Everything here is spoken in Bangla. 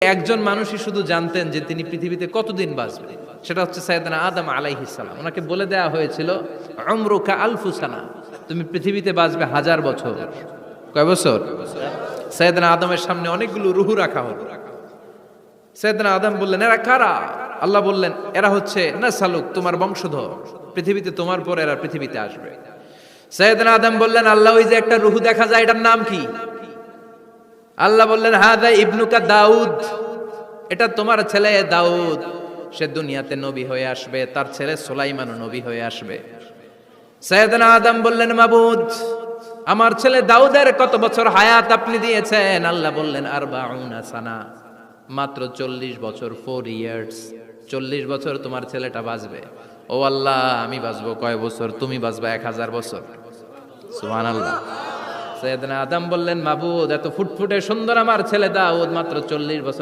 একজন মানুষই শুধু জানতেন যে তিনি পৃথিবীতে কতদিন বাঁচবেন, সেটা হচ্ছে সাইয়েদনা আদম আলাইহিস সালাম। ওনাকে বলে দেয়া হয়েছিল উমরুকা আলফু সানা, তুমি পৃথিবীতে বাঁচবে 1000 বছর। কয় বছর? সাইয়েদনা আদমের সামনে অনেকগুলো রূহ রাখা হলো। সাইয়েদনা আদম বললেন, এরা কারা? আল্লাহ বললেন, এরা হচ্ছে নাসালুক, তোমার বংশধর, পৃথিবীতে তোমার পর এরা পৃথিবীতে আসবে। সাইয়েদনা আদম বললেন, আল্লাহ ওই যে একটা রূহ দেখা যায়, এটার নাম কি? আল্লাহ বললেন, হাদা ইবনুকা দাউদ, এটা তোমার ছেলে দাউদ, সে দুনিয়াতে নবী হয়ে আসবে, তার ছেলে সুলাইমানও নবী হয়ে আসবে। সাইয়েদনা আদম বললেন, মাবুদ, আমার ছেলে দাউদের কত বছর হায়াত আপনি দিয়েছেন? আল্লাহ বললেন, 40 সানা, মাত্র 40 বছর, 4 ইয়ার্স, 40 বছর তোমার ছেলেটা বাঁচবে। ও আল্লাহ, আমি বাঁচবো কয় বছর? তুমি বাঁচবা 1000 বছর। সুবহানাল্লাহ। সাইয়েদনা আদম বললেন, মাবুদ, এত ফুটফুটে সুন্দর আমার ছেলে দাউদ মাত্র 40 বছর